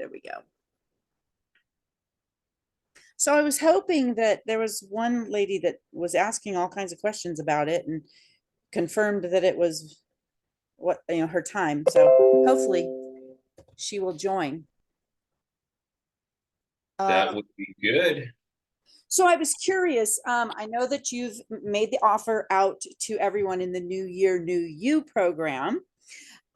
There we go. So I was hoping that there was one lady that was asking all kinds of questions about it and confirmed that it was what, her time. So hopefully she will join. That Um, would be good. so I was curious. I know that you've made the offer out to everyone in the New Year, New You program,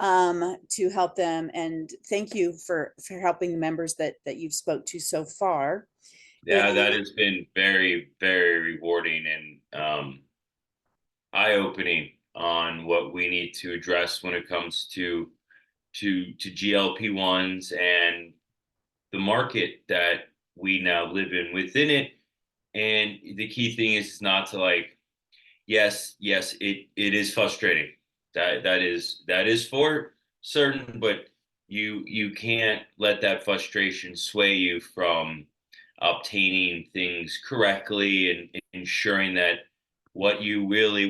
to help them. And thank you for helping the members that you've spoke to so far. Yeah, that has been very, very rewarding and eye-opening on what we need to address when it comes to GLP-1s and the market that we now live in within it. And the key thing is not to like, yes, it is frustrating. That is for certain, but you can't let that frustration sway you from obtaining things correctly and ensuring that what you really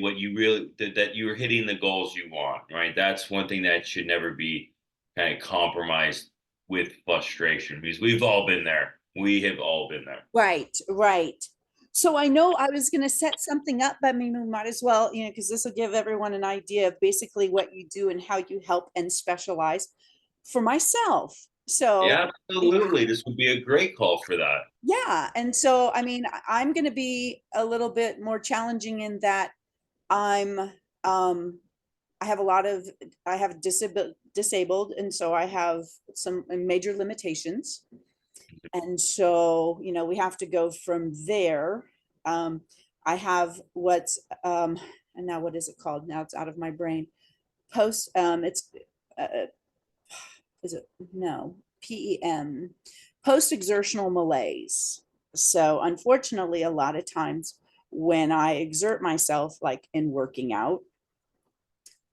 that you're hitting the goals you want, right? That's one thing that should never be kind of compromised with frustration because we've all been there. We have all been there. Right, right. So I know I was going to set something up, but I mean, we might as well, because this will give everyone an idea of basically what you do and how you help and specialize for myself. So, Yeah, yeah, absolutely. This would be a great call for that. yeah. And so, I mean, I'm going to be a little bit more challenging in that I'm, I have a lot of, I have disabled, and so I have some major limitations. And so, we have to go from there. I have what's and now what is it called? Now it's out of my brain. Post it's uh, is it no PEM, post exertional malaise. So unfortunately, a lot of times when I exert myself, like in working out,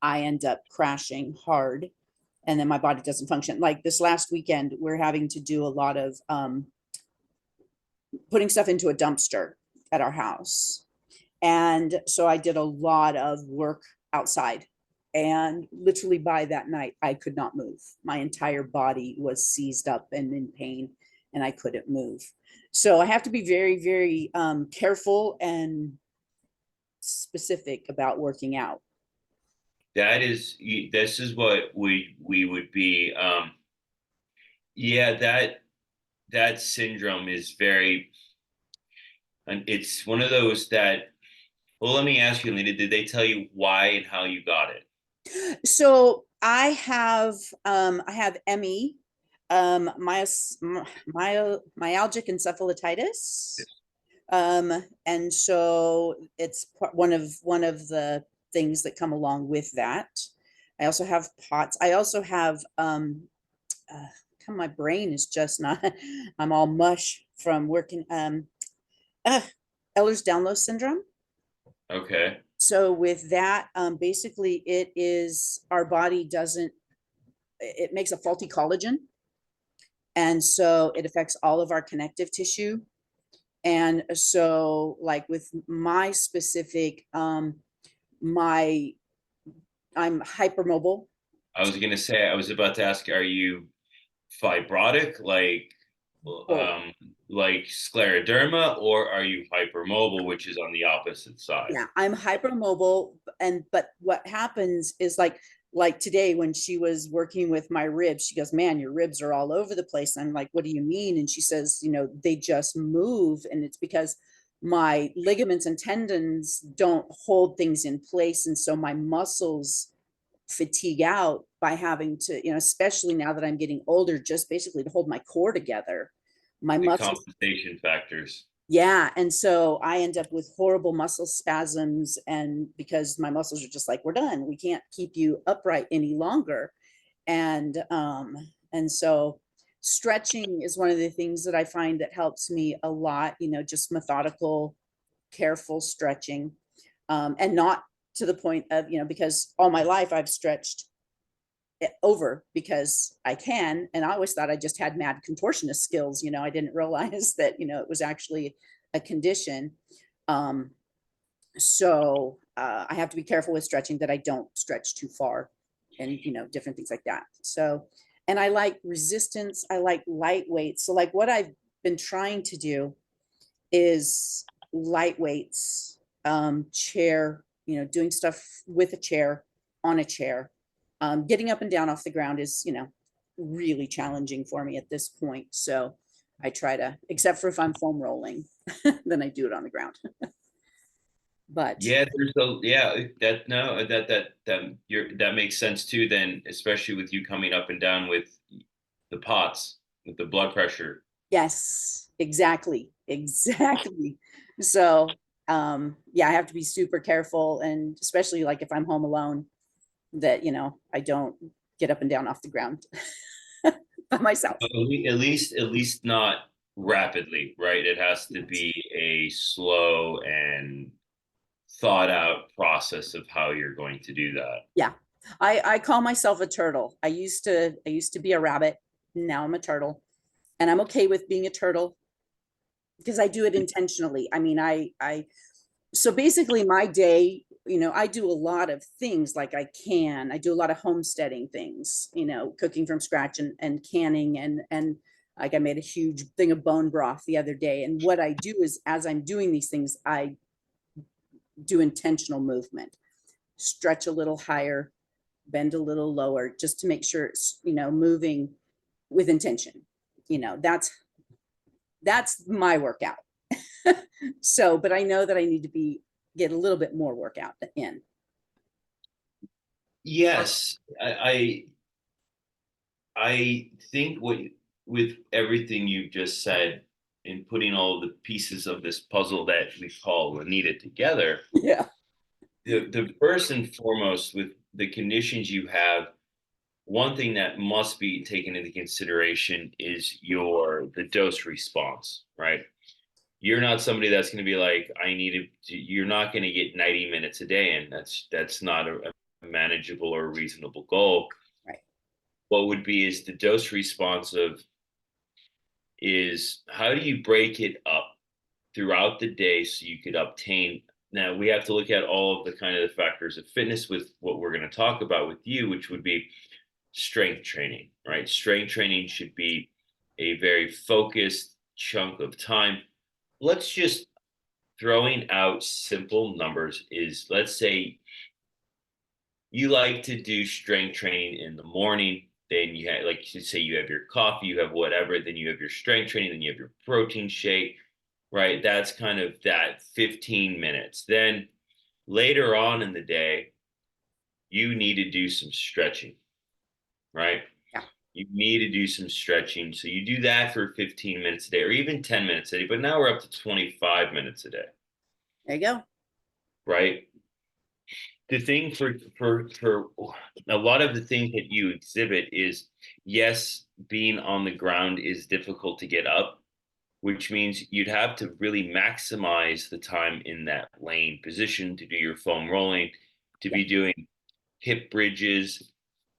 I end up crashing hard, and then my body doesn't function. Like this last weekend, we're having to do a lot of putting stuff into a dumpster at our house. And so I did a lot of work outside. And literally by that night, I could not move. My entire body was seized up and in pain, and I couldn't move. So I have to be very, very careful and specific about working out. This is what we would be. Yeah, that syndrome is very, and it's one of those that. Well, let me ask you, Lena, did they tell you why and how you got it? So I have ME, myalgic encephalitis. And so it's one of the things that come along with that. I also have POTS. I also have my brain is just not. I'm all mush from working. Uh, Ehlers-Danlos syndrome. Okay. So with that, basically, it is our body doesn't. It makes a faulty collagen, and so it affects all of our connective tissue. And so, like with my specific, my I'm hypermobile. I was gonna say, I was about to ask, are you fibrotic, Both. um, like scleroderma, or are you hypermobile, which is on the opposite side? Yeah, I'm hypermobile, and but what happens is like today when she was working with my ribs, she goes, "Man, your ribs are all over the place." I'm like, "What do you mean?" And she says, "They just move, and it's because my ligaments and tendons don't hold things in place, and so my muscles fatigue out by having to, especially now that I'm getting older, just basically to hold my core together. My The muscles, compensation factors. yeah. And so I end up with horrible muscle spasms. And because my muscles are just like, we're done, we can't keep you upright any longer. And so stretching is one of the things that I find that helps me a lot, just methodical, careful stretching. And not to the point of, because all my life I've stretched it over because I can. And I always thought I just had mad contortionist skills. I didn't realize that, it was actually a condition. Um, so I have to be careful with stretching that I don't stretch too far and, different things like that. So, And I like resistance. I like lightweight. So like what I've been trying to do is lightweights, chair, doing stuff with a chair, on a chair. Getting up and down off the ground is, really challenging for me at this point. So I try to, except for if I'm foam rolling, then I do it on the ground. But Yeah, there's a yeah that no that makes sense too. Then, especially with you coming up and down with the pots, with the blood pressure. yes, exactly, exactly. So yeah, I have to be super careful, and especially like if I'm home alone, that I don't get up and down off the ground by myself. At least not rapidly, right? It has to be a slow and thought out process of how you're going to do that. Yeah. I call myself a turtle. I used to be a rabbit. Now I'm a turtle. And I'm okay with being a turtle because I do it intentionally. I mean, I so basically my day, I do a lot of things like I do a lot of homesteading things, cooking from scratch and canning and like I made a huge thing of bone broth the other day. And what I do is as I'm doing these things, I do intentional movement, stretch a little higher, bend a little lower, just to make sure it's, moving with intention. That's my workout. So, but I know that I need to get a little bit more workout in. Yes, I think with everything you've just said and putting all the pieces of this puzzle that we call Anita together, Yeah. the first and foremost with the conditions you have, one thing that must be taken into consideration is the dose response, right? You're not somebody that's going to be like, I need to, you're not going to get 90 minutes a day, and that's not a manageable or reasonable goal. Right. What would be is the dose response of is how do you break it up throughout the day so you could obtain. Now we have to look at all of the kind of the factors of fitness with what we're going to talk about with you, which would be strength training, right? Strength training should be a very focused chunk of time. Let's just throwing out simple numbers is, let's say you like to do strength training in the morning, then you have, like you say, you have your coffee, you have whatever, then you have your strength training, then you have your protein shake, right? That's kind of that 15 minutes. Then later on in the day, you need to do some stretching, right? Yeah. You need to do some stretching. So you do that for 15 minutes a day or even 10 minutes a day, but now we're up to 25 minutes a day, There you go. right? The thing for a lot of the things that you exhibit is, yes, being on the ground is difficult to get up, which means you'd have to really maximize the time in that laying position to do your foam rolling, to Yeah. be doing hip bridges,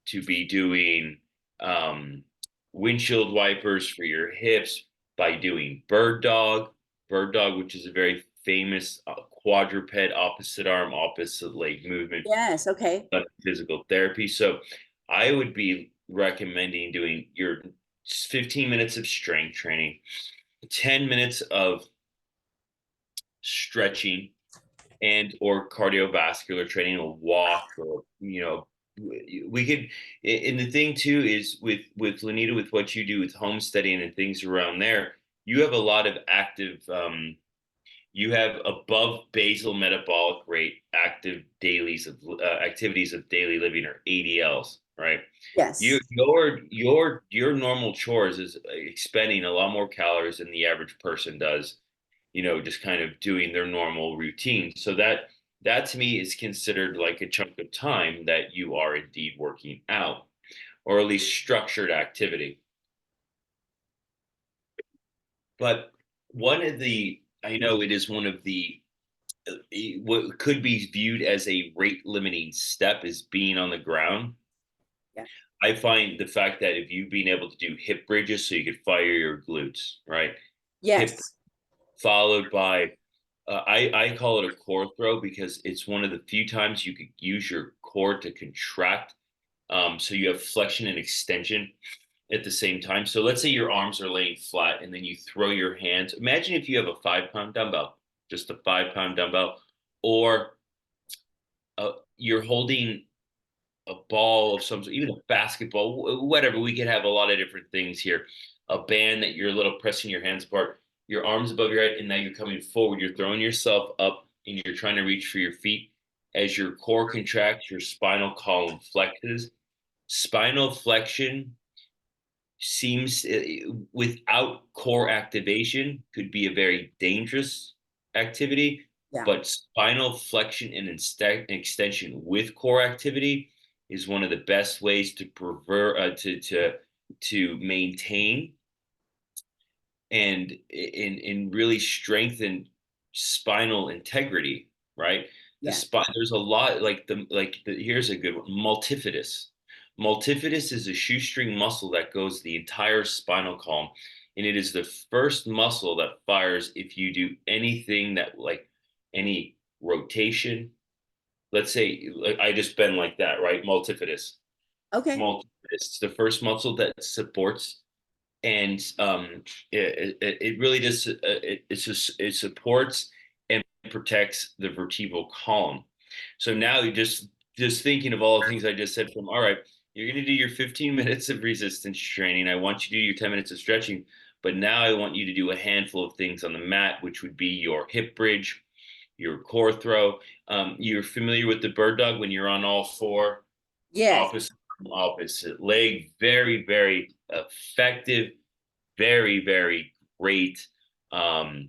to be doing um, windshield wipers for your hips, by doing bird dog, which is a very famous quadruped opposite arm, opposite leg movement, Yes. Okay. physical therapy. So I would be recommending doing your 15 minutes of strength training, 10 minutes of stretching and or cardiovascular training, a walk, or we could. And the thing too is with Lanita, with what you do with homesteading and things around there, you have a lot of active you have above basal metabolic rate active dailies of activities of daily living, or ADLs, right? Yes. Your normal chores is expending a lot more calories than the average person does, just kind of doing their normal routine. So that to me is considered like a chunk of time that you are indeed working out, or at least structured activity. But I know it is one of the what could be viewed as a rate limiting step is being on the ground. Yeah. I find the fact that if you've been able to do hip bridges so you could fire your glutes, right? Hip Yes. followed by I call it a core throw because it's one of the few times you could use your core to contract So you have flexion and extension at the same time. So let's say your arms are laying flat and then you throw your hands. Imagine if you have a 5 pound dumbbell, just a 5 pound dumbbell, or you're holding a ball of some sort, even a basketball, whatever. We could have a lot of different things here. A band that you're a little pressing your hands apart, your arms above your head, and now you're coming forward. You're throwing yourself up and you're trying to reach for your feet. As your core contracts, your spinal column flexes. Spinal flexion seems, without core activation, could be a very dangerous activity, Yeah. but spinal flexion and extension with core activity is one of the best ways to to maintain and really strengthen spinal integrity, right? The Yeah. spine, there's a lot, here's a good one, multifidus. Multifidus is a shoestring muscle that goes the entire spinal column, and it is the first muscle that fires if you do anything that, like, any rotation. Let's say, like, I just bend like that, right? Multifidus. Okay. Multifidus is the first muscle that supports, and it really just it supports and protects the vertebral column. So now you just thinking of all the things I just said, from all right, you're going to do your 15 minutes of resistance training. I want you to do your 10 minutes of stretching, but now I want you to do a handful of things on the mat, which would be your hip bridge, your core throw. You're familiar with the bird dog when you're on all four, Yes. opposite opposite leg. Very, very effective, very, very great um,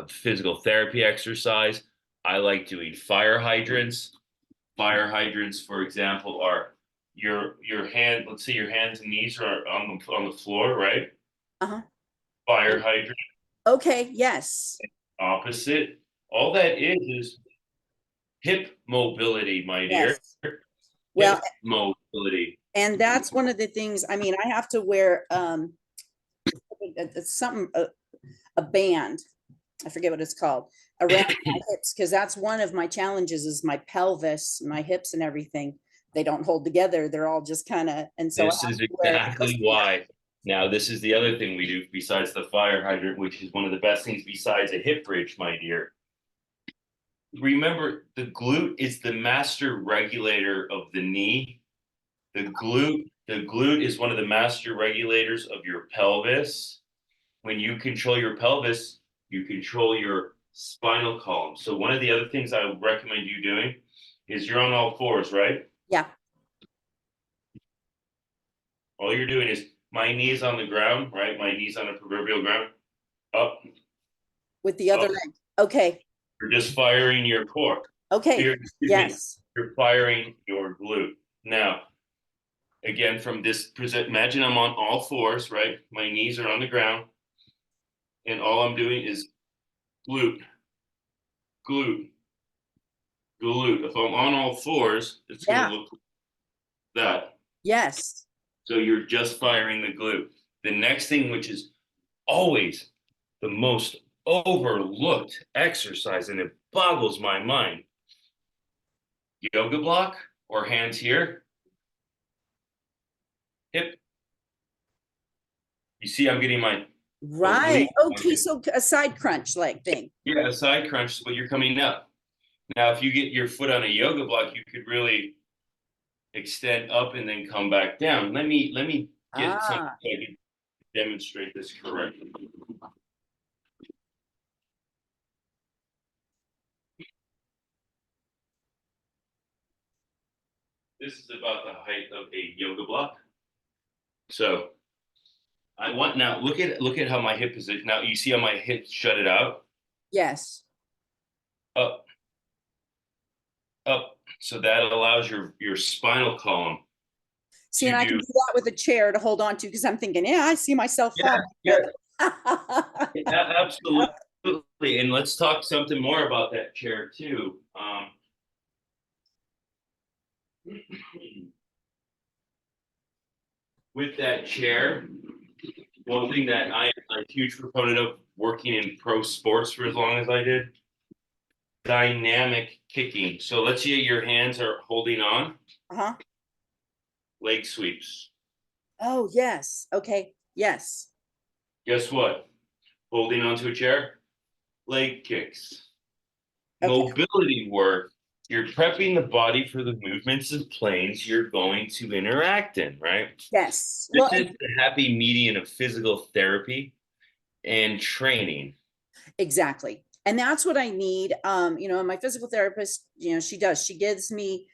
physical therapy exercise. I like doing fire hydrants. Fire hydrants, for example, are your hand. Let's say your hands and knees are on the floor, right? Uh-huh. Fire hydrant. Okay. Yes. Opposite. All that is hip mobility, my dear. Yes. Well, Hip mobility. and that's one of the things, I mean, I have to wear it's something a band. I forget what it's called, around my hips, because that's one of my challenges is my pelvis, my hips and everything. They don't hold together. They're all just kind of, and so I This have is to wear exactly why. Now, this is the other thing we do besides the fire hydrant, which is one of the best things besides a hip bridge, my dear. Remember, the glute is the master regulator of the knee. The glute is one of the master regulators of your pelvis. When you control your pelvis, you control your spinal column. So one of the other things I would recommend you doing is, you're on all fours, right? Yeah. All you're doing is, my knees on the ground, right? My knees on the proverbial ground, up, With the other up. leg. Okay. You're just firing your core. Okay. Excuse me, Yes. you're firing your glute. Now, again, from this imagine I'm on all fours, right? My knees are on the ground, and all I'm doing is glute, glute, glute. If I'm on all fours, it's going Yeah. to look like that. Yes. So you're just firing the glute. The next thing, which is always the most overlooked exercise, and it boggles my mind, yoga block or hands here, hip. You see, I'm getting my Right. oblique. Okay. So a side crunch like thing. Yeah, a side crunch, but you're coming up. Now, if you get your foot on a yoga block, you could really extend up and then come back down. Let me get something Ah, so I can demonstrate this correctly. This is about the height of a yoga block. So I want, now look at how my hip position. Now you see how my hips shut it out, yes. up, up. So that allows your spinal column See, to and I can do. do that with a chair to hold on to because I'm thinking, yeah, I see myself Yeah, falling. yeah, But absolutely. And let's talk something more about that chair too. With that chair, one thing that I am a huge proponent of, working in pro sports for as long as I did, dynamic kicking. So let's say your hands are holding on. Uh-huh. Leg sweeps. Oh, yes. Okay. Yes. Guess what? Holding onto a chair, leg kicks. Okay. Mobility work, you're prepping the body for the movements of planes you're going to interact in, right? Yes. This Well, is the happy median of physical therapy and training. exactly. And that's what I need. And my physical therapist, she gives me,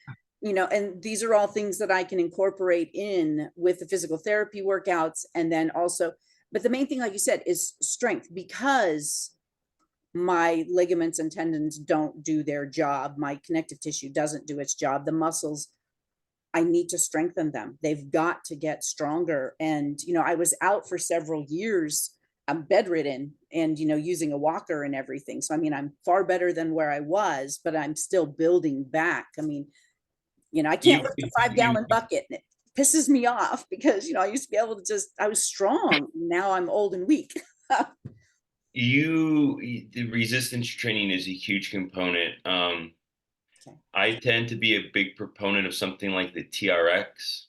and these are all things that I can incorporate in with the physical therapy workouts. And then also, but the main thing, like you said, is strength, because my ligaments and tendons don't do their job. My connective tissue doesn't do its job. The muscles, I need to strengthen them. They've got to get stronger. And, I was out for several years. I'm bedridden and, using a walker and everything. So, I mean, I'm far better than where I was, but I'm still building back. I mean, I can't You, lift a 5 gallon bucket. And it pisses me off because, I used to be able to I was strong. Now I'm old and weak. the resistance training is a huge component. Okay. I tend to be a big proponent of something like the TRX.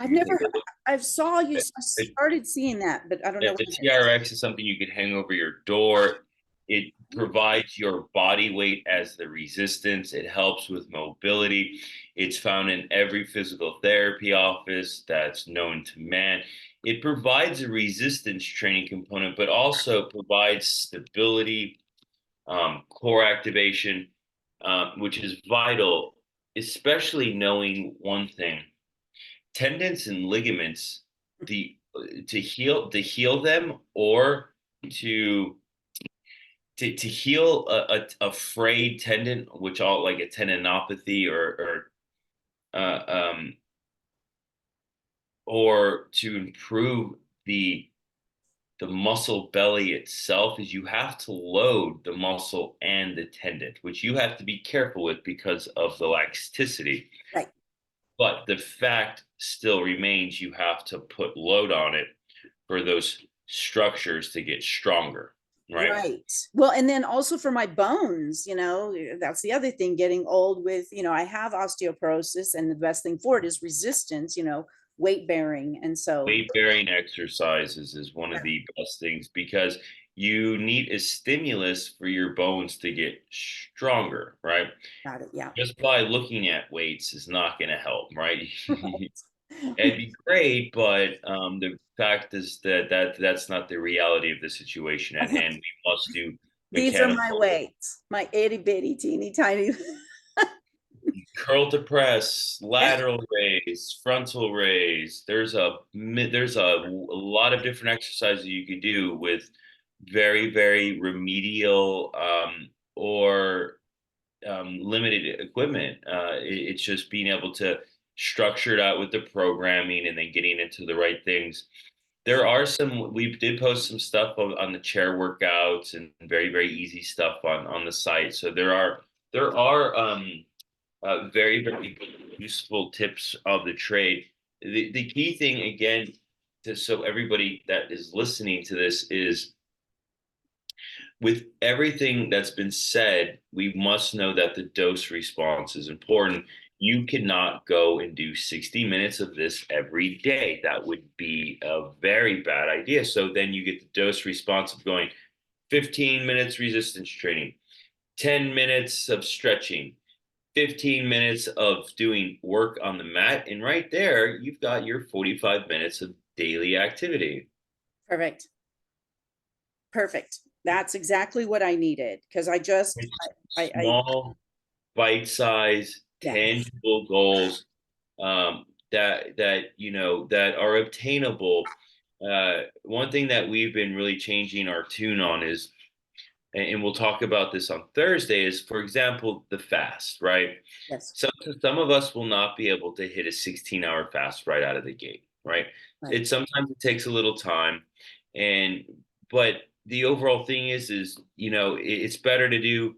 I've You never, take a look I've saw you, at I it. started seeing that, but I don't know The what it is. TRX is something you could hang over your door. It provides your body weight as the resistance. It helps with mobility. It's found in every physical therapy office that's known to man. It provides a resistance training component, but also provides stability, core activation, which is vital, especially knowing one thing: tendons and ligaments, the to heal them, or to to heal a frayed tendon, which all like a tendinopathy, uh, um or to improve the muscle belly itself, is you have to load the muscle and the tendon, which you have to be careful with because of the laxicity. Right. But the fact still remains, you have to put load on it for those structures to get stronger, right? Right. Well, and then also for my bones, that's the other thing, getting old with, I have osteoporosis, and the best thing for it is resistance, weight bearing. And so, Weight bearing exercises is one yeah, of the best things because you need a stimulus for your bones to get stronger, right? got it. Yeah. Just by looking at weights is not going to help, right? Right. It'd be great, but the fact is that's not the reality of the situation at hand. We must do These are my mechanical weights, my itty bitty teeny tiny. curl to press, lateral raise, frontal raise. There's a lot of different exercises you can do with very, very remedial or limited equipment. It's just being able to structure it out with the programming and then getting into the right things. There are some, we did post some stuff on the chair workouts and very, very easy stuff on the site. So there are very, very useful tips of the trade. The key thing, again, so everybody that is listening to this, is with everything that's been said, we must know that the dose response is important. You cannot go and do 60 minutes of this every day. That would be a very bad idea. So then you get the dose response of going 15 minutes resistance training, 10 minutes of stretching, 15 minutes of doing work on the mat. And right there, you've got your 45 minutes of daily activity. Perfect. Perfect. That's exactly what I needed, because I just, It's I small, bite size, yes, tangible goals, that are obtainable. One thing that we've been really changing our tune on is, and we'll talk about this on Thursday, is, for example, the fast, right? yes, Some of us will not be able to hit a 16-hour fast right out of the gate, right? right. It sometimes it takes a little time, and but the overall thing is it's better to do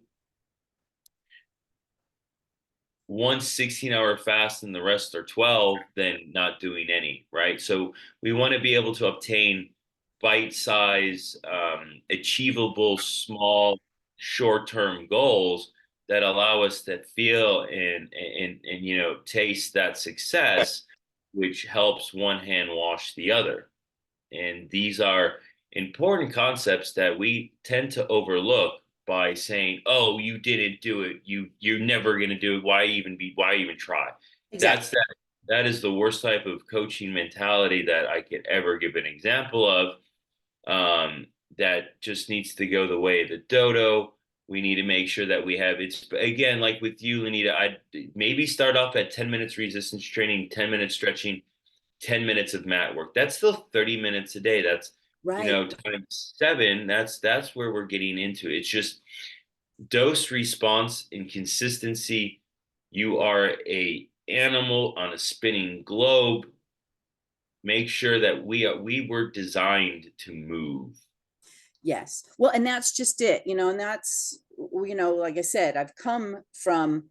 one 16-hour fast and the rest are 12 than not doing any, right? So we want to be able to obtain bite size, achievable, small, short term goals that allow us to feel and taste that success, which helps one hand wash the other. And these are important concepts that we tend to overlook by saying, "Oh, you didn't do it. You're never going to do it. Why even try?" Exactly. That is the worst type of coaching mentality that I could ever give an example of. That just needs to go the way of the dodo. We need to make sure that we have it's again like with you, Lenita. I'd maybe start off at 10 minutes resistance training, 10 minutes stretching, 10 minutes of mat work. That's still 30 minutes a day. That's Right. times seven. That's where we're getting into. It's just dose response and consistency. You are a animal on a spinning globe. Make sure that we were designed to move. Yes. Well, and that's just it, and that's, like I said, I've come from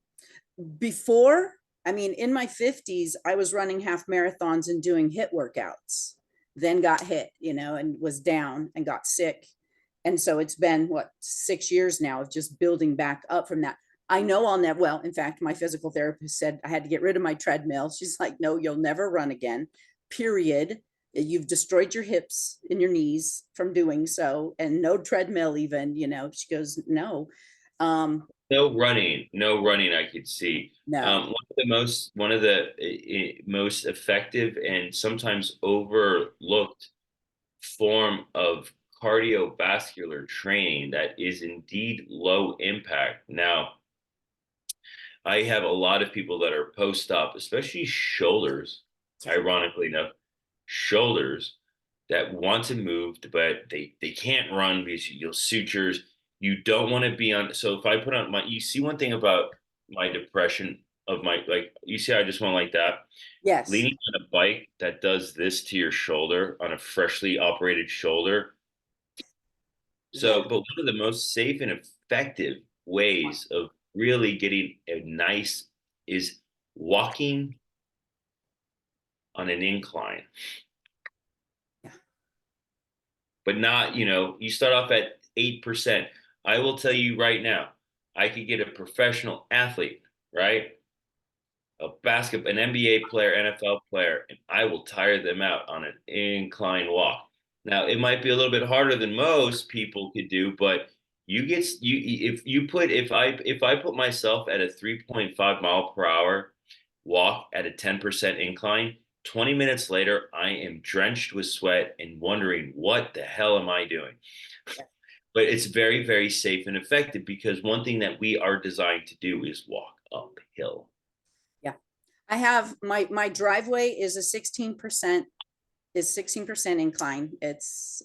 before. I mean, in my 50s, I was running half marathons and doing HIIT workouts, then got hit, and was down and got sick. And so it's been what, 6 years now of just building back up from that. I know I'll never, well, in fact, my physical therapist said I had to get rid of my treadmill. She's like, no, you'll never run again, period. You've destroyed your hips and your knees from doing so, and no treadmill even, she goes, no. No running. I could see. No. One of the most effective and sometimes overlooked form of cardiovascular training that is indeed low impact. Now, I have a lot of people that are post-op, especially shoulders, Yeah. ironically enough, shoulders that want to move, but they can't run because you'll sutures. You don't want to be on. So if I put on you see one thing about my depression of my like, you see, I just went like that, Yes. leaning on a bike that does this to your shoulder on a freshly operated shoulder. Yeah. So, but one of the most safe and effective ways of really getting a nice is walking on an incline, Yeah. but not, you start off at 8%. I will tell you right now, I could get a professional athlete, right? An NBA player, NFL player, and I will tire them out on an incline walk. Now, it might be a little bit harder than most people could do, but if I put myself at a 3.5 mile per hour walk at a 10% incline, 20 minutes later, I am drenched with sweat and wondering what the hell am I doing? But it's very, very safe and effective because one thing that we are designed to do is walk uphill. Yeah. I have my driveway is a 16% incline. It's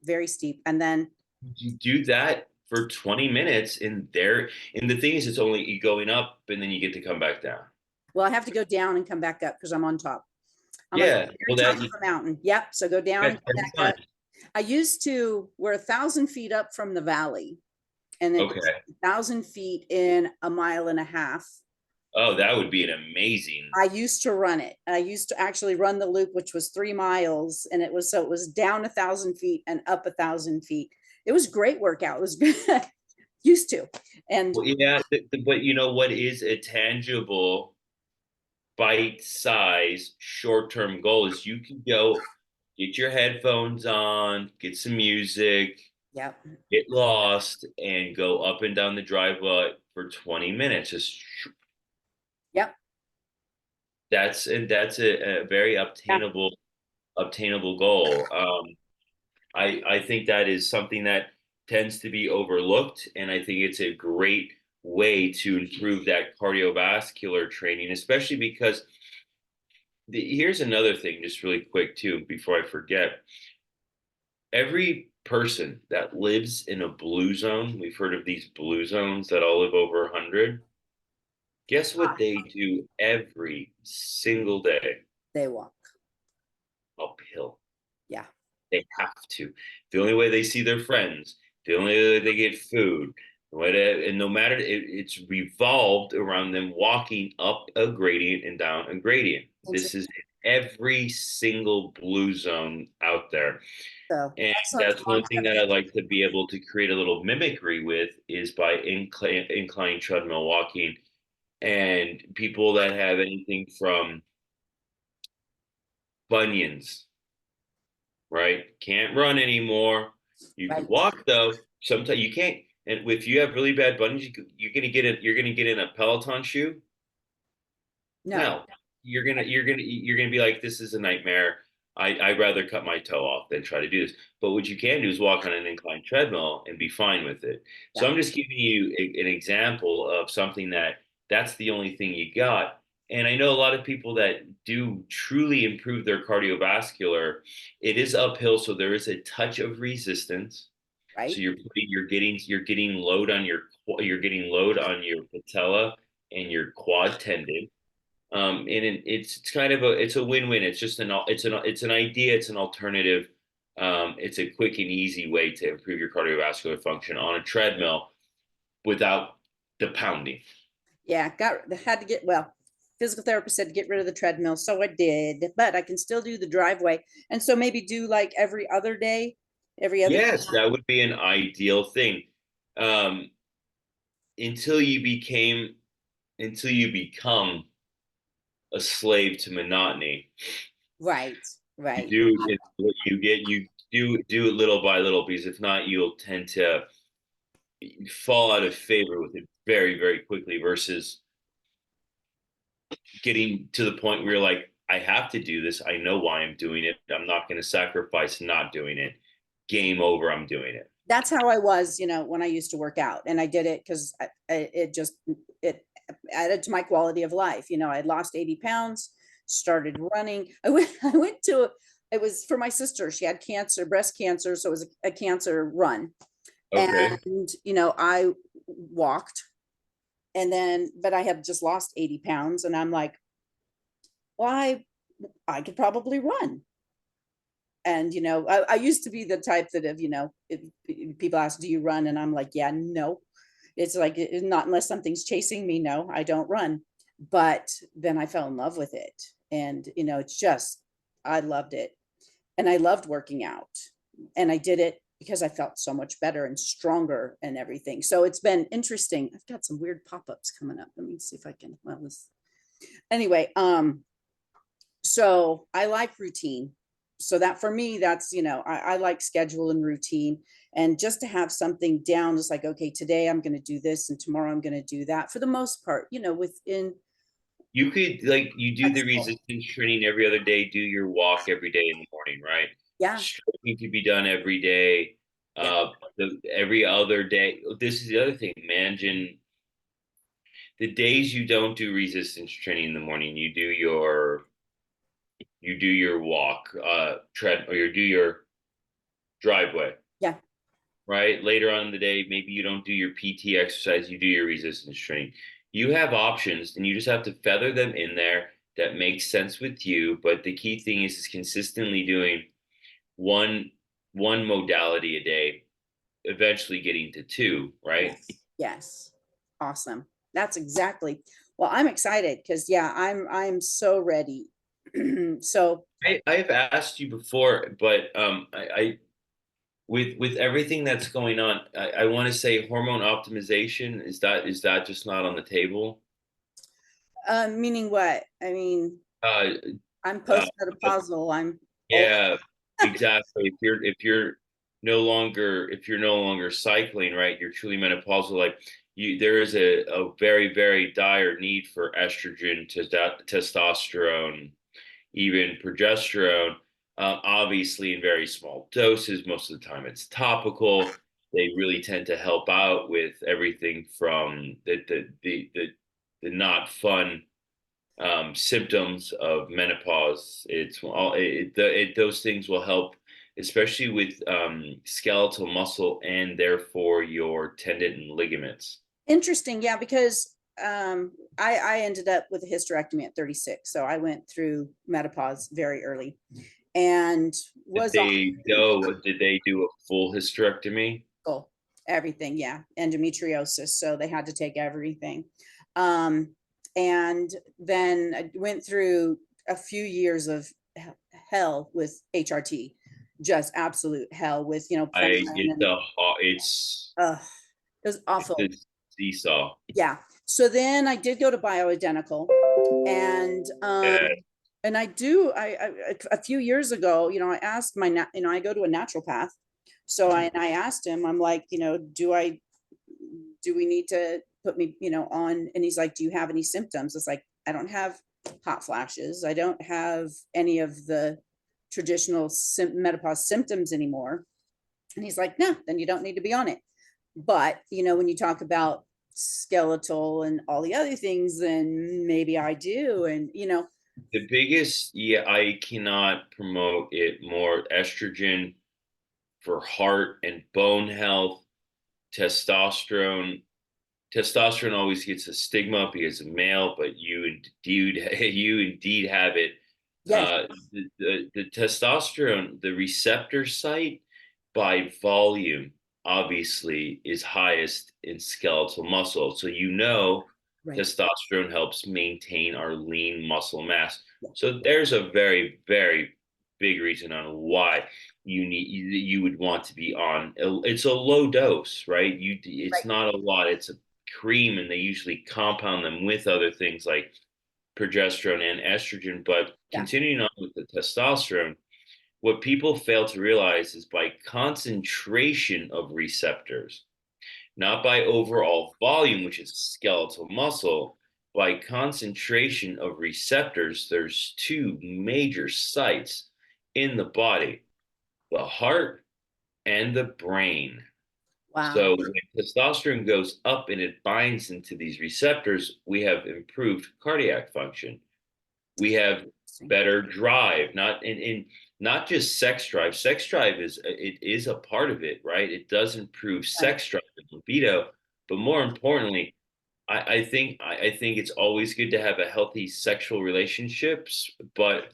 very steep. And then, You do that for 20 minutes and the thing is it's only you going up and then you get to come back down. well, I have to go down and come back up because I'm on top. I'm on the Yeah. very Well, top of a mountain. Yep. So go down, come every back time. up. We're 1,000 feet up from the valley, and it was Okay. 1,000 feet in a mile and a half. Oh, that would be an amazing. I used to run it. I used to actually run the loop, which was 3 miles, and it was down 1,000 feet and up 1,000 feet. It was a great workout. It was good. Used to, and Well, yeah, but you know what is a tangible bite size short term goal is you can go get your headphones on, get some music, yep, get lost, and go up and down the driveway for 20 minutes. Just yep, that's a very yeah, obtainable goal. I think that is something that tends to be overlooked, and I think it's a great way to improve that cardiovascular training, especially because here's another thing, just really quick too, before I forget. Every person that lives in a blue zone, we've heard of these blue zones that all live over 100. Guess what they do every single day? they walk. Uphill. Yeah, They have to. The only way they see their friends, the only way they get food, and no matter it's revolved around them walking up a gradient and down a gradient. Interesting. This is every single blue zone out there. So And excellent for that's one thing that I longevity. like to be able to create a little mimicry with is by incline treadmill walking. And people that have anything from bunions, right? Can't run anymore. You could Right. walk though. Sometimes you can't. And if you have really bad bunions, you're gonna get it. You're gonna get in a Peloton shoe. No, No, you're gonna be like, this is a nightmare. I'd rather cut my toe off than try to do this. But what you can do is walk on an inclined treadmill and be fine with it. So yeah, I'm just giving you an example of something that's the only thing you got. And I know a lot of people that do truly improve their cardiovascular. It is uphill, so there is a touch of resistance. So right. you're getting load on your patella and your quad tendon, and it's kind of a win-win. It's just an idea. It's an alternative. It's a quick and easy way to improve your cardiovascular function on a treadmill without the pounding. Yeah, had to get, well, physical therapist said to get rid of the treadmill, so I did, but I can still do the driveway. And so maybe do like every other day, every other, Yes, that would be an ideal thing. Um, until you became until you become a slave to monotony. right, You right. do it, what you get. You do it little by little, because if not, you'll tend to fall out of favor with it very, very quickly versus getting to the point where you're like, I have to do this. I know why I'm doing it. I'm not going to sacrifice not doing it. Game over. I'm doing it. That's how I was, when I used to work out, and I did it because it added to my quality of life. I had lost 80 pounds, started running. I went to, it was for my sister. She had cancer, breast cancer. So it was a cancer run. Okay. And, I walked, and then, but I had just lost 80 pounds. And I'm like, well, I could probably run. And, I used to be the type that if people ask, do you run? And I'm like, yeah, no. It's like, not unless something's chasing me. No, I don't run. But then I fell in love with it. And, it's just, I loved it. And I loved working out. And I did it because I felt so much better and stronger and everything. So it's been interesting. I've got some weird pop-ups coming up. Let me see if I can, well, this, anyway, so I like routine. So that for me, that's, I like schedule and routine, and just to have something down. It's like, okay, today I'm going to do this and tomorrow I'm going to do that, for the most part, within You could, like, you do the flexible. resistance training every other day, do your walk every day in the morning, right? Yeah. Stretching could be done every day. Yeah. Every other day. This is the other thing, managing the days you don't do resistance training in the morning. You do your walk, tread, or you do your driveway, Yeah. right? Later on in the day, maybe you don't do your PT exercise, you do your resistance training. You have options, and you just have to feather them in there that makes sense with you. But the key thing is consistently doing one one modality a day, eventually getting to two, right? Yes. Yes. Awesome. That's exactly. Well, I'm excited because, yeah, I'm so ready. So I've asked you before, but I with everything that's going on, I want to say hormone optimization, is that just not on the table? meaning what? I mean, Uh, I'm uh, postmenopausal. I'm old. yeah, exactly. If you're no longer cycling, right, you're truly menopausal. Like, there is a very, very dire need for estrogen, testosterone, even progesterone. Obviously, in very small doses. Most of the time, it's topical. They really tend to help out with everything from the not fun symptoms of menopause. It's all those things will help, especially with skeletal muscle and therefore your tendon and ligaments. Interesting. Yeah, because I ended up with a hysterectomy at 36. So I went through menopause very early, and Did was on they go? Did they do a full hysterectomy? everything. Yeah, endometriosis. So they had to take everything. Um, and then I went through a few years of hell with HRT, just absolute hell with, plan It's and, uh, it was it's awful. a seesaw. Yeah. So then I did go to bioidentical, and Yeah. I do a few years ago, I asked I go to a naturopath. So I asked him, I'm like, do we need to put me, on, and he's like, do you have any symptoms? It's like, I don't have hot flashes. I don't have any of the traditional menopause symptoms anymore. And he's like, no, then you don't need to be on it. But, when you talk about skeletal and all the other things, then maybe I do. And, The biggest, yeah, I cannot promote it more. Estrogen for heart and bone health, testosterone. Testosterone always gets a stigma because of male, but you indeed you indeed have it. yes, The testosterone, the receptor site by volume, obviously is highest in skeletal muscle. So right. testosterone helps maintain our lean muscle mass. So there's a very, very big reason on why you would want to be on. It's a low dose, right? It's Right. not a lot. It's a cream, and they usually compound them with other things like progesterone and estrogen. But Yeah. continuing on with the testosterone, what people fail to realize is by concentration of receptors, not by overall volume, which is skeletal muscle, by concentration of receptors, there's two major sites in the body: the heart and the brain. Wow. So when testosterone goes up and it binds into these receptors, we have improved cardiac function. We have better drive, not just sex drive. Sex drive is a part of it, right? It does improve Right. sex drive and libido, but more importantly, I think it's always good to have a healthy sexual relationships, but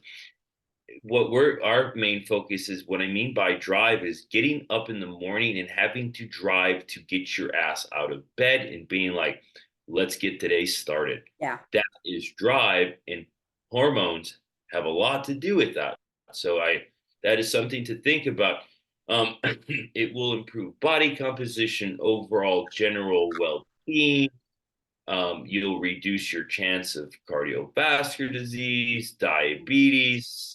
our main focus is, what I mean by drive is getting up in the morning and having to drive to get your ass out of bed and being like, let's get today started. Yeah. That is drive, and hormones have a lot to do with that. So that is something to think about. It will improve body composition, overall general well-being. You'll reduce your chance of cardiovascular disease, diabetes.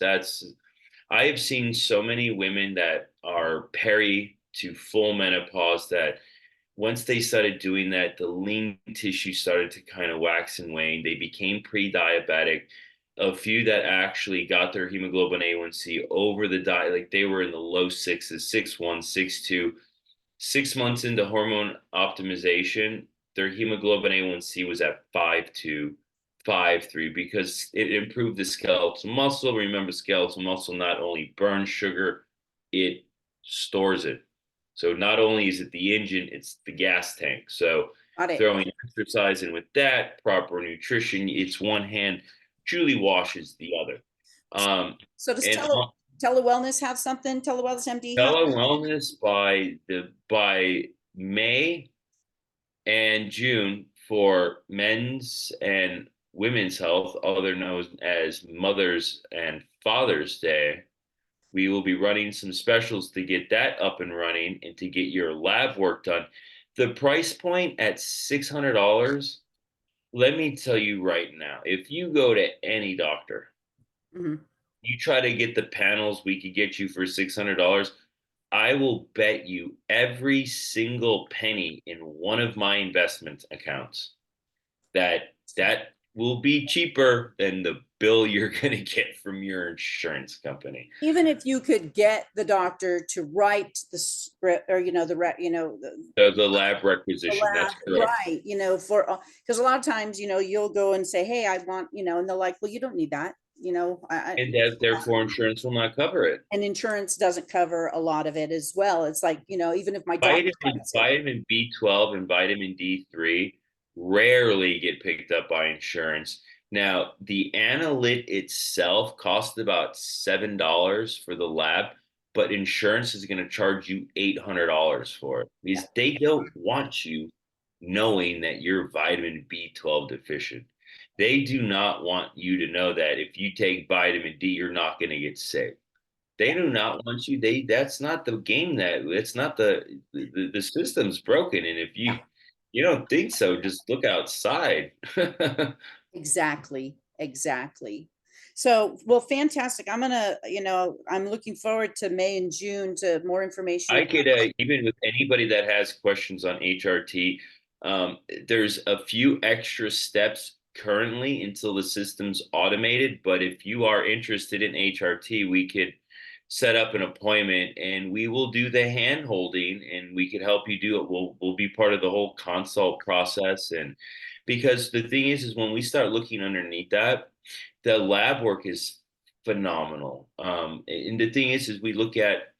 I have seen so many women that are peri to full menopause that once they started doing that, the lean tissue started to kind of wax and wane. They became pre-diabetic. A few that actually got their hemoglobin A1C over the diet, like they were in the low sixes, 6.1, 6.2. 6 months into hormone optimization, their hemoglobin A1C was at 5.2, 5.3, because it improved the skeletal muscle. Remember, skeletal muscle not only burns sugar, it stores it. So not only is it the engine, it's the gas tank. So Got it. throwing exercise in with that, proper nutrition, it's one hand truly washes the other. So does And Telewellness have something? Telewellness MD have? Wellness by May and June for men's and women's health, other known as Mother's and Father's Day. We will be running some specials to get that up and running and to get your lab work done. The price point at $600, let me tell you right now, if you go to any doctor, Mhm. you try to get the panels we could get you for $600, I will bet you every single penny in one of my investment accounts that will be cheaper than the bill you're going to get from your insurance company. Even if you could get the doctor to write the script, or, The lab the requisition, lab, that's correct. right, for, because a lot of times, you'll go and say, hey, I want, and they're like, well, you don't need that, And that therefore insurance will not cover it. and insurance doesn't cover a lot of it as well. It's like, even if my doctor writes it. Vitamin B12 and vitamin D3 rarely get picked up by insurance. Now, the analyte itself costs about $7 for the lab, but insurance is going to charge you $800 for it because they don't want you knowing that you're vitamin B12 deficient. They do not want you to know that if you take vitamin D, you're not going to get sick. They Yeah, do not want you. That's not the game. That's not the system's broken. And if yeah, you don't think so, just look outside. exactly, exactly. So, well, fantastic. I'm gonna, I'm looking forward to May and June to more information. I could even with anybody that has questions on HRT, um, there's a few extra steps currently until the system's automated. But if you are interested in HRT, we could set up an appointment and we will do the hand holding and we could help you do it. We'll be part of the whole consult process. And because the thing is when we start looking underneath that, the lab work is phenomenal. And the thing is we look at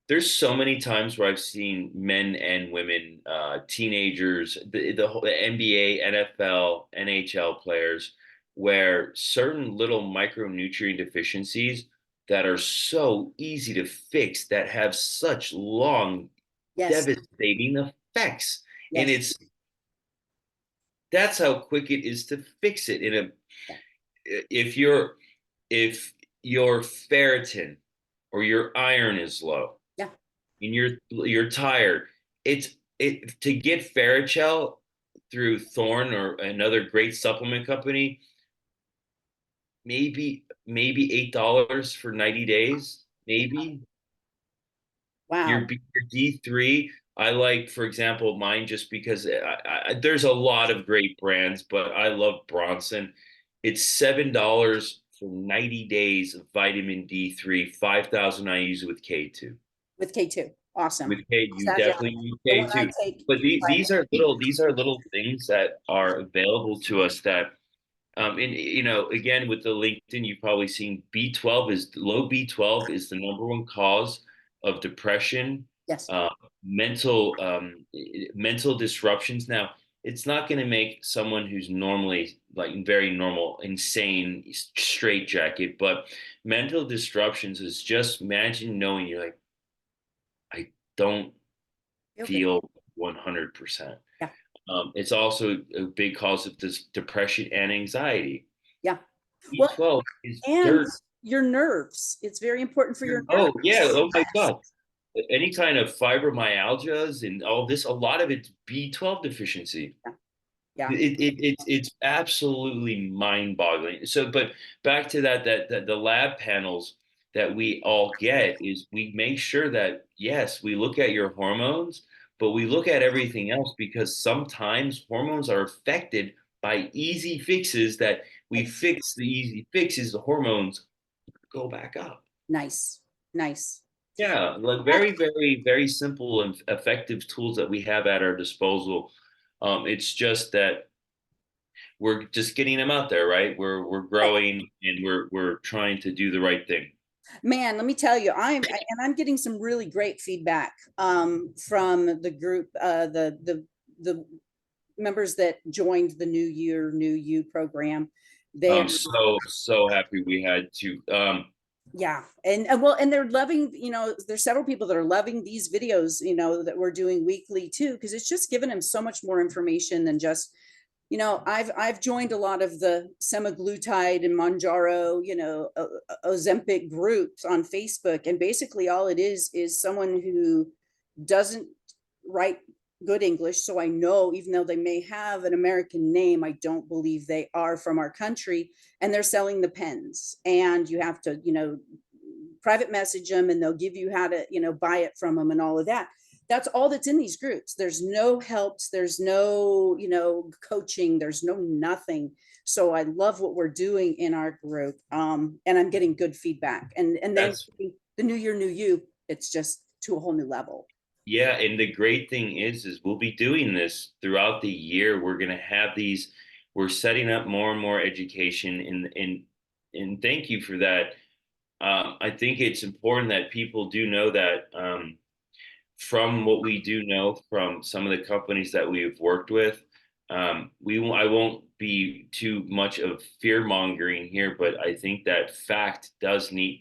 there's so many times where I've seen men and women, teenagers, the NBA, NFL, NHL players, where certain little micronutrient deficiencies that are so easy to fix that have such long, Yes, devastating effects. And yes, that's how quick it is to fix it. yeah, If your if your ferritin or your iron is low, yeah, and you're tired. It to get Ferrigel through Thorne or another great supplement company, maybe $8 for 90 days, maybe. wow. Your D3, I like, for example, mine just because there's a lot of great brands, but I love Bronson. It's $7 for 90 days of vitamin D3, 5,000. I use it with K2. With K2. With Awesome. K, you Sounds, yeah, definitely use the K one I too. take. But Right. these are little things that are available to us that and again with the LinkedIn, you've probably seen B12 is low B12 is the number one cause of depression, Yes, uh, mental mental disruptions. Now, it's not going to make someone who's normally like very normal, insane, straight jacket, but mental disruptions is just imagine knowing you're like, I don't feel good. feel 100%. Yeah, It's also a big cause of this depression and anxiety. yeah. Well, B12 is and dirt. your nerves. It's very important for your Oh, yeah. nerves. Oh, my God. Any kind of fibromyalgias and all this, a lot of it's B12 deficiency. Yeah, yeah. It's absolutely mind-boggling. So, but back to that the lab panels that we all get is we make sure that yes, we look at your hormones, but we look at everything else because sometimes hormones are affected by easy fixes that we fix the easy fixes, the hormones go back up. Nice, nice. Yeah, like Well, very simple and effective tools that we have at our disposal. It's just that we're just getting them out there, right? We're right. growing and we're trying to do the right thing. Man, let me tell you, I'm getting some really great feedback from the group, the members that joined the New Year, New You program. They're I'm so happy we had to. Yeah, and well, and they're loving, there's several people that are loving these videos, that we're doing weekly too, because it's just given them so much more information than just, I've joined a lot of the semaglutide and Monjaro, Ozempic groups on Facebook, and basically all it is someone who doesn't write good English. So I know, even though they may have an American name, I don't believe they are from our country. And they're selling the pens, and you have to, private message them, and they'll give you how to, buy it from them and all of that. That's all that's in these groups. There's no helps. There's no, coaching. There's no nothing. So I love what we're doing in our group. And I'm getting good feedback. And then That's the New Year, New You, it's just to a whole new level. Yeah, and the great thing is we'll be doing this throughout the year. We're gonna have these. We're setting up more and more education, and thank you for that. I think it's important that people do know that. From what we do know from some of the companies that we've worked with, I won't be too much of fear mongering here, but I think that fact does Yeah.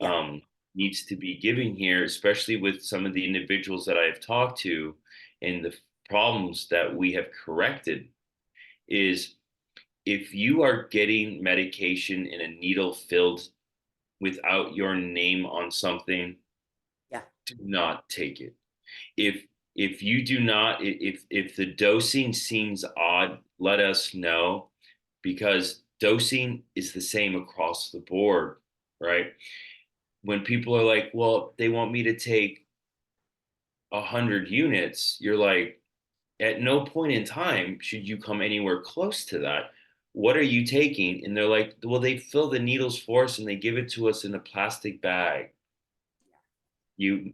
um, needs to be given here, especially with some of the individuals that I've talked to and the problems that we have corrected is. if you are getting medication in a needle filled without your name on something, Yeah. do not take it. If you do not, if the dosing seems odd, let us know, because dosing is the same across the board, right? When people are like, well, they want me to take 100 units, you're like, at no point in time should you come anywhere close to that. What are you taking? And they're like, well, they fill the needles for us and they give it to us in a plastic bag. You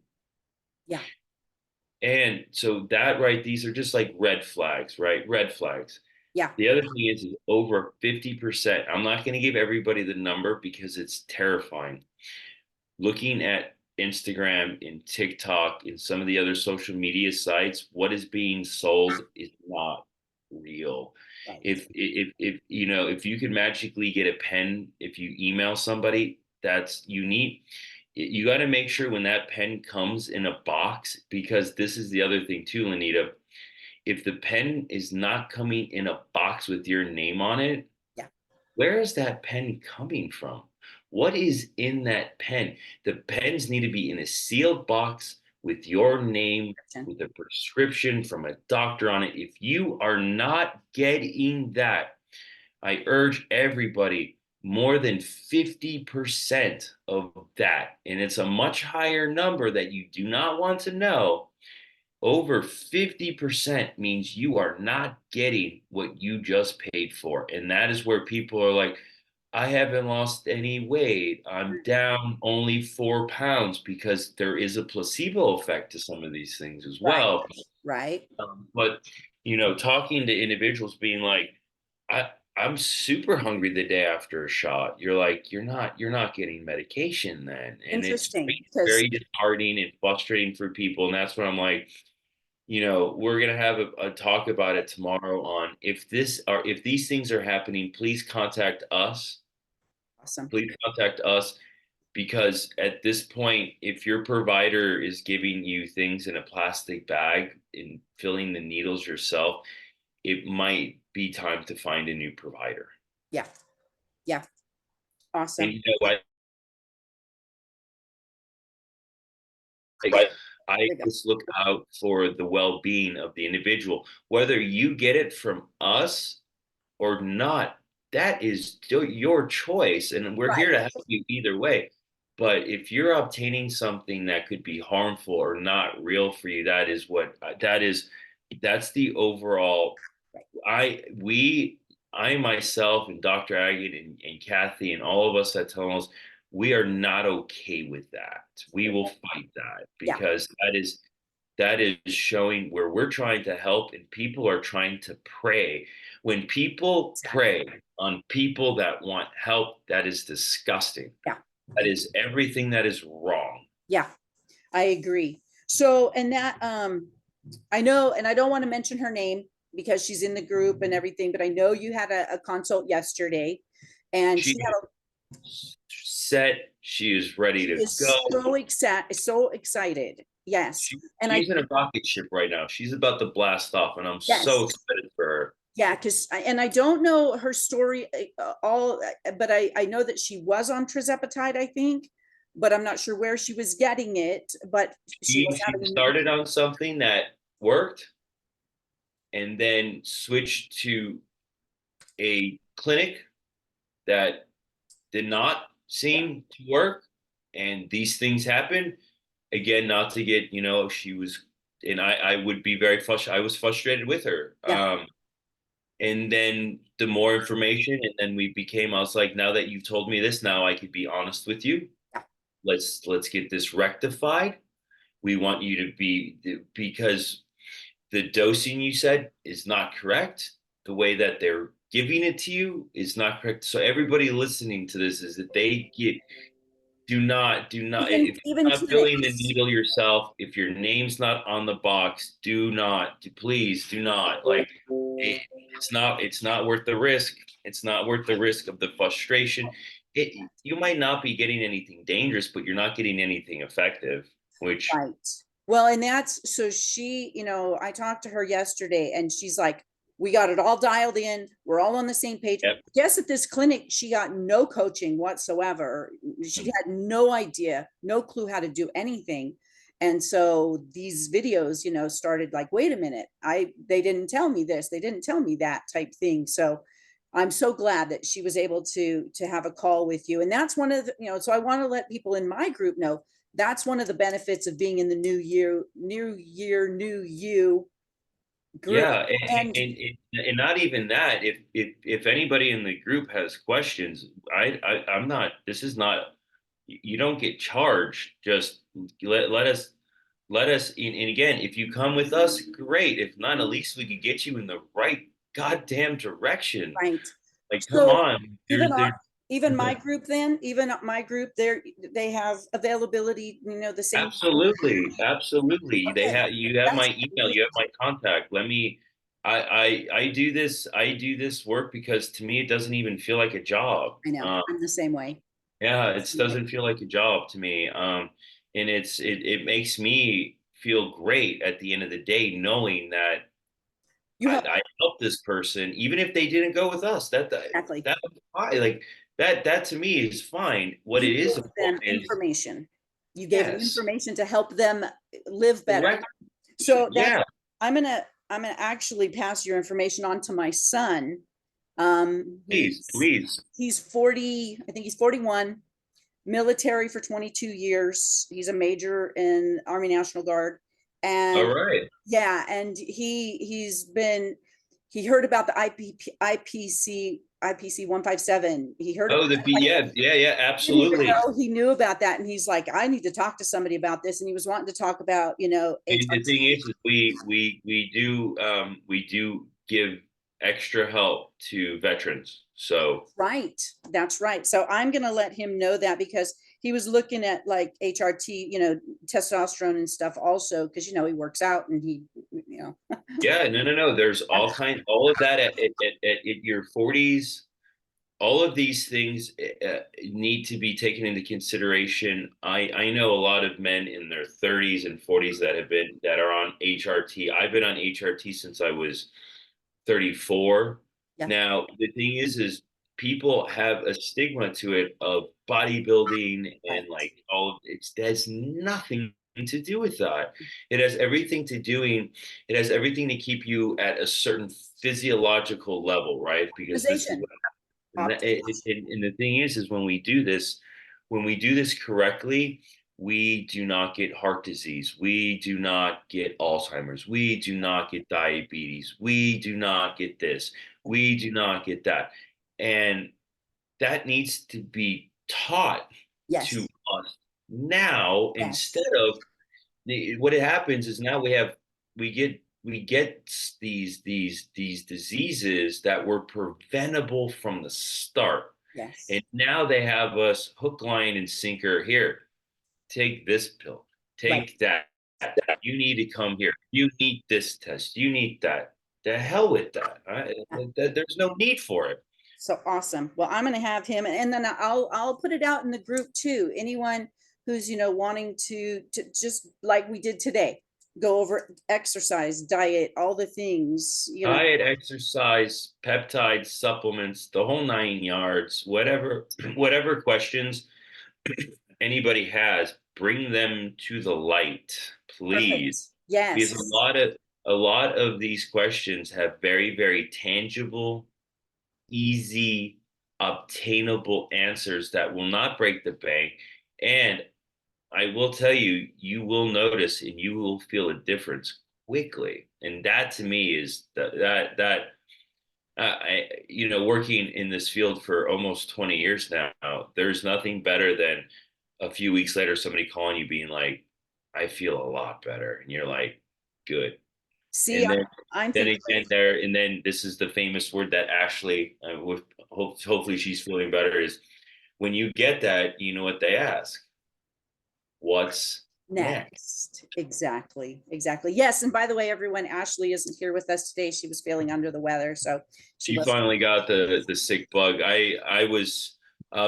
Yeah. And so that, right, these are just like red flags, right? Red flags. Yeah. The other thing is over 50%. I'm not going to give everybody the number because it's terrifying. Looking at Instagram and TikTok and some of the other social media sites, what is being sold is not real. Right. If you know, if you could magically get a pen, if you email somebody, that's unique. You got to make sure when that pen comes in a box, because this is the other thing too, Lanita. If the pen is not coming in a box with your name on it, Yeah. where is that pen coming from? What is in that pen? The pens need to be in a sealed box with your name, with a prescription from a doctor on it. If you are not getting that, I urge everybody, more than 50% of that, and it's a much higher number that you do not want to know. Over 50% means you are not getting what you just paid for. And that is where people are like, I haven't lost any weight. I'm down only 4 pounds, because there is a placebo effect to some of these things as Right. well. Right. But talking to individuals being like, I'm super hungry the day after a shot. You're like, you're not getting medication then. And it's Interesting very, because very disheartening and frustrating for people. And that's what I'm like, we're gonna have a talk about it tomorrow on if these things are happening, please contact us. awesome. Please contact us, because at this point, if your provider is giving you things in a plastic bag and filling the needles yourself, it might be time to find a new provider. Yeah. Yeah. And Awesome. you know what? I There we go. just look out for the well-being of the individual, whether you get it from us or not. That is still your choice, and we're here Right. to help you either way. But if you're obtaining something that could be harmful or not real for you, that's the overall. Right. I myself and Dr. Agate and Kathy and all of us at Telos, we are not okay with that. We will fight that, Yeah. because that is showing where we're trying to help and people are trying to prey. When people Exactly. prey on people that want help, that is disgusting. Yeah. That is everything that is wrong. Yeah. I agree. So, and that, I know, and I don't want to mention her name because she's in the group and everything, but I know you had a consult yesterday and She she had a, is set, she is ready she to go. is so excited. Yes. And She's in a rocket ship right now. She's about to blast off, and I'm so yes. excited for her. Yeah, because and I don't know her story all, but I know that she was on trizepatide, I think, but I'm not sure where she was getting it. But she She was she having, started on something that worked and then switched to a clinic that did not yeah, seem to work, and these things happen. Again, not to get, she was, and I would be very frustrated. I was frustrated with her. yeah, And then the more information, and then I was like, now that you've told me this, now I could be honest with you. yeah, Let's get this rectified. We want you to be, because the dosing you said is not correct. The way that they're giving it to you is not correct. So everybody listening to this is that they get do not if even you're not filling the clinics. needle yourself, if your name's not on the box, please do not, like, it's not worth the risk. It's not worth the risk of the frustration. You might not be getting anything dangerous, but you're not getting anything effective, which Right. Well, and that's so she, I talked to her yesterday and she's like, We got it all dialed in. We're all on the same page. Yep. Guess at this clinic, she got no coaching whatsoever. She had no idea, no clue how to do anything. And so these videos, started like, wait a minute, they didn't tell me this, they didn't tell me that type thing. So I'm so glad that she was able to have a call with you. And that's one of the, so I want to let people in my group know that's one of the benefits of being in the new year, new you group. Yeah, And and not even that. If anybody in the group has questions, I'm not. This is not. You don't get charged. Just let us. And again, if you come with us, great. If not, at least we could get you in the right goddamn direction. right. Like, come So on. even our, even my group, then even my group, they have availability, the same. Absolutely, absolutely. They Okay, have you have that's my email, great. you have my contact. Let me I do this work because to me it doesn't even feel like a job. I know, I'm the same way. Yeah, it Same way. doesn't feel like a job to me. And it makes me feel great at the end of the day knowing that You have I helped this person even if they didn't go with us. exactly. That's fine. Like that to me is fine. What You it is gave them important is information. You gave them yes, information to help them live better. correct. So that's Yeah, I'm gonna actually pass your information on to my son. please, please. He's 40, I think he's 41, military for 22 years. He's a major in Army National Guard. All And right. yeah, and he heard about the IPC 157. He heard about Oh, it, like, yeah, yeah, yeah, didn't even absolutely. know he knew about that. And he's like, I need to talk to somebody about this. And he was wanting to talk about, And the thing HRT. is we do give extra help to veterans. So Right. That's right. So I'm going to let him know that because he was looking at like HRT, testosterone and stuff also, because, he works out and yeah, no, no, no. There's all of that at your 40s. All of these things need to be taken into consideration. I know a lot of men in their 30s and 40s that are on HRT. I've been on HRT since I was 34. yeah, Now, the thing is people have a stigma to it of bodybuilding and right. like all of it has nothing to do with that. It has everything to doing, it has everything to keep you at a certain physiological level, right? Because this is Optimization. what Optimization. and the thing is when we do this correctly, we do not get heart disease. We do not get Alzheimer's. We do not get diabetes. We do not get this. We do not get that. And that needs to be taught to Yes. us now instead Yes. of what happens is now we get these diseases that were preventable from the start. Yes. And now they have us hook, line, and sinker. Here, take this pill, Right. take that. You need to come here. You need this test. You need that. The hell with that. There's no need for it. So awesome. Well, I'm going to have him, and then I'll put it out in the group too. Anyone who's wanting to just like we did today, go over exercise, diet, all the things. Diet, exercise, peptides, supplements, the whole 9 yards, whatever, whatever questions anybody has, bring them to the light, please. Perfect. Because Yes. a lot of these questions have very, very tangible, easy, obtainable answers that will not break the bank. And I will tell you, you will notice and you will feel a difference quickly. And that to me is working in this field for almost 20 years now, there's nothing better than a few weeks later, somebody calling you being like, I feel a lot better. And you're like, good. See, And I'm then thinking again there, and then this is the famous word that Ashley, hopefully she's feeling better is when you get that, you know what they ask? What's next? next. Exactly. Exactly. Yes. And by the way, everyone, Ashley isn't here with us today. She was feeling under the weather, so she She wasn't. finally got the sick bug. I was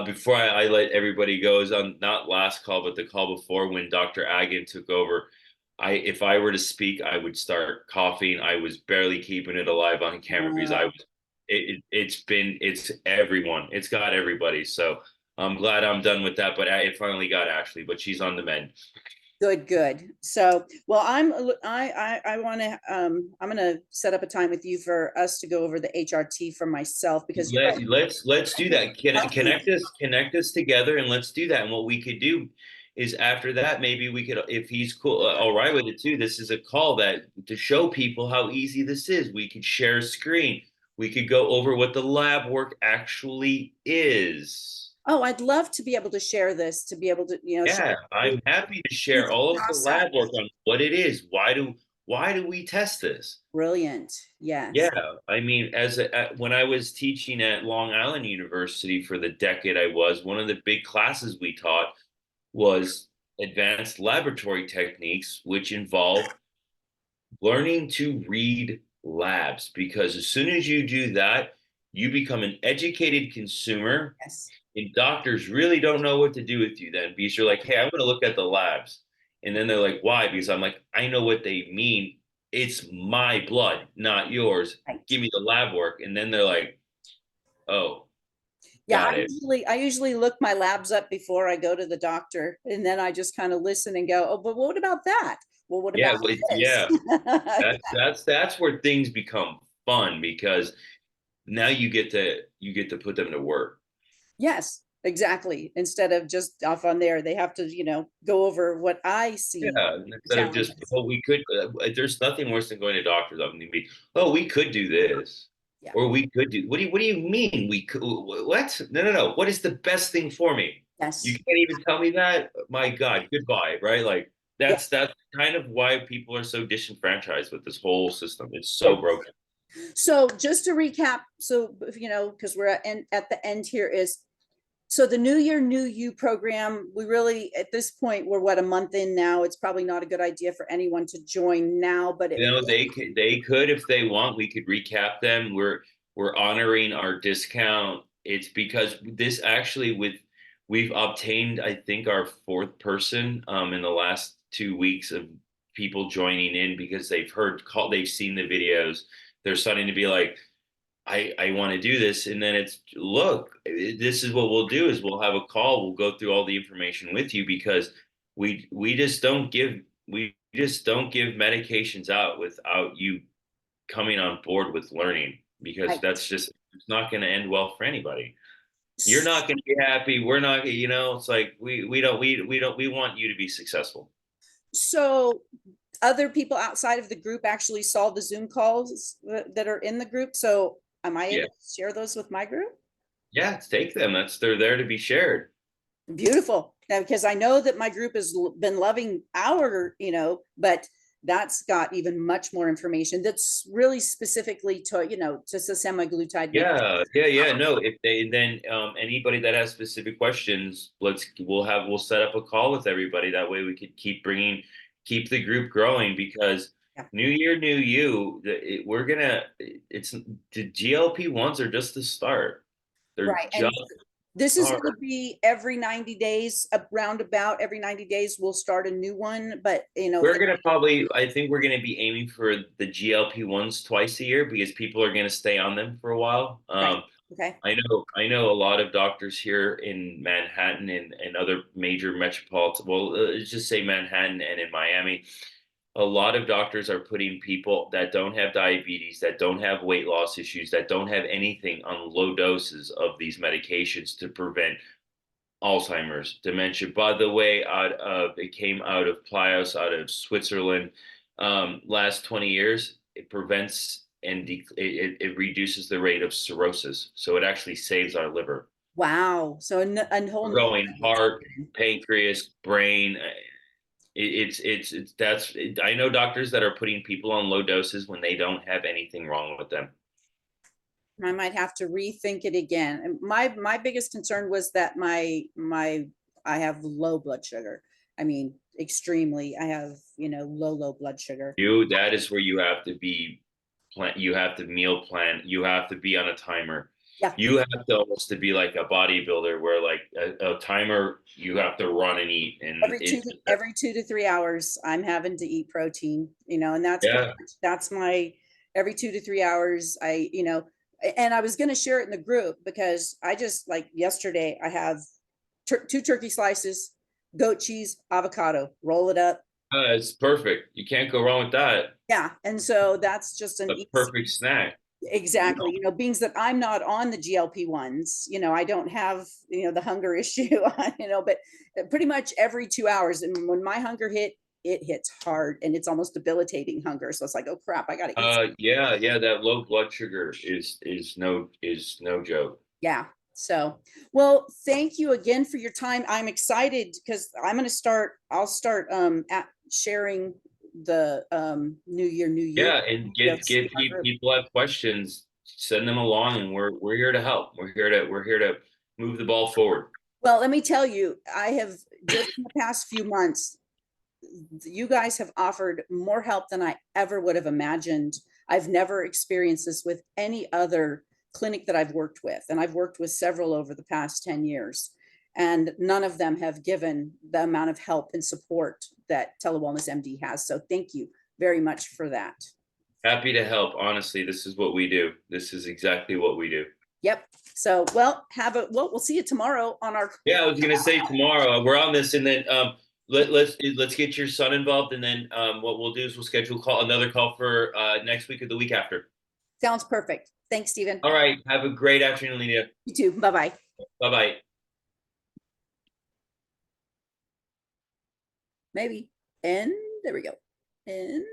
before I let everybody go, it was on not last call, but the call before when Dr. Agan took over. if I were to speak, I would start coughing. I was barely keeping it alive on camera because I Uh, was. It's everyone. It's got everybody. So I'm glad I'm done with that. But it finally got Ashley, but she's on the mend. Good, good. So, well, I want to, I'm going to set up a time with you for us to go over the HRT for myself because you're right. Let's do that. Healthy. Connect us together, and let's do that. And what we could do is after that, maybe we could, if he's cool, all right with it too. This is a call that to show people how easy this is. We could share a screen. We could go over what the lab work actually is. Oh, I'd love to be able to share this, to be able to, share Yeah, I'm happy to the share all of the process. lab work on what it is. Why do we test this? Brilliant. Yeah, Yes. I mean, when I was teaching at Long Island University for the decade I was, one of the big classes we taught was advanced laboratory techniques, which involve learning to read labs. Because as soon as you do that, you become an educated consumer, Yes. and doctors really don't know what to do with you then because you're like, hey, I'm going to look at the labs. And then they're like, why? Because I'm like, I know what they mean. It's my blood, not yours. Right. Give me the lab work. And then they're like, oh, Yeah, got it. I usually look my labs up before I go to the doctor, and then I just kind of listen and go, oh, but what about that? Well, what Yeah, about this? yeah. That's where things become fun because now you get to put them to work. Yes, exactly. Instead of just off on there, they have to, go over what I see Yeah, instead of just, challenges. oh, we could, there's nothing worse than going to doctor's office and be, oh, we could do this, Yeah. or we could do, what do you mean we could, what? No, no, no. What is the best thing for me? You Yes. can't even tell me that? My God, goodbye, right? Like, Yeah. that's kind of why people are so disenfranchised with this whole system. It's so broken. So just to recap, so, because we're at the end here is, so the New Year, New You program, we really, at this point, we're what, a month in now. It's probably not a good idea for anyone to join now, but it, They could if they want. We could recap them. We're honoring our discount. It's because this actually we've obtained, I think, our fourth person in the last 2 weeks of people joining in because they've seen the videos. They're starting to be like, I want to do this. And then it's, look, this is what we'll do is we'll have a call. We'll go through all the information with you because we just don't give medications out without you coming on board with learning because right. it's not going to end well for anybody. You're not going to be happy. We're not, it's like we want you to be successful. So other people outside of the group actually saw the Zoom calls that are in the group. So am I Yeah. able to share those with my group? Yeah, take them. They're there to be shared. Beautiful. Because I know that my group has been loving our, but that's got even much more information that's really specifically to, just a semaglutide. Yeah, yeah, yeah. No, if they then anybody that has specific questions, we'll set up a call with everybody. That way we could keep the group growing because Yeah. New Year, New You. It's the GLP-1s are just the start. They're Right. just And this is going start. to be every 90 days, around about every 90 days, we'll start a new one. But, I think we're gonna be aiming for the GLP-1s twice a year because people are gonna stay on them for a while. right. Okay. I know a lot of doctors here in Manhattan and other major metropolitan, well, let's just say Manhattan and in Miami. A lot of doctors are putting people that don't have diabetes, that don't have weight loss issues, that don't have anything on low doses of these medications to prevent Alzheimer's, dementia. By the way, it came out of Plios, out of Switzerland. Last 20 years, it prevents it reduces the rate of cirrhosis. So it actually saves our liver. Wow. So a whole We're new going heart, pancreas, brain. It's that's I know doctors that are putting people on low doses when they don't have anything wrong with them. I might have to rethink it again. And my biggest concern was that my I have low blood sugar. I mean, extremely. I have, low blood sugar. That is where you have to be plan. You have to meal plan. You have to be on a timer. Yeah, You have to almost to be like a bodybuilder where like a timer, you have to run and eat, and it's every 2 to 3 hours, I'm having to eat protein, and that's pretty yeah. much, that's my every 2 to 3 hours. And I was going to share it in the group because I just like yesterday, I have two turkey slices, goat cheese, avocado, roll it up. It's perfect. You can't go wrong with that. Yeah. And so that's just an A easy. perfect snack. You Exactly. Being that I'm not on the GLP ones, I don't have, the hunger issue, but pretty much every 2 hours. And when my hunger hit, it hits hard and it's almost debilitating hunger. So it's like, oh crap, I gotta eat. Yeah, yeah, that low blood sugar is no joke. Yeah. So, well, thank you again for your time. I'm excited because I'll start at sharing the new year. Yeah, and Yes, give people have questions, send them along, and we're here to help. We're here to move the ball forward. well, let me tell you, I have just in the past few months, you guys have offered more help than I ever would have imagined. I've never experienced this with any other clinic that I've worked with, and I've worked with several over the past 10 years, and none of them have given the amount of help and support that Telewellness MD has. So thank you very much for that. Happy to help. Honestly, this is what we do. This is exactly what we do. Yep. So, well, we'll see you tomorrow on our. Yeah, I was gonna say tomorrow we're on this, and then let's get your son involved, and then what we'll do is we'll schedule another call for next week or the week after. Sounds perfect. Thanks, Stephen. All right. Have a great afternoon, Leah. You too. Bye bye. Bye bye. Maybe. And there we go. And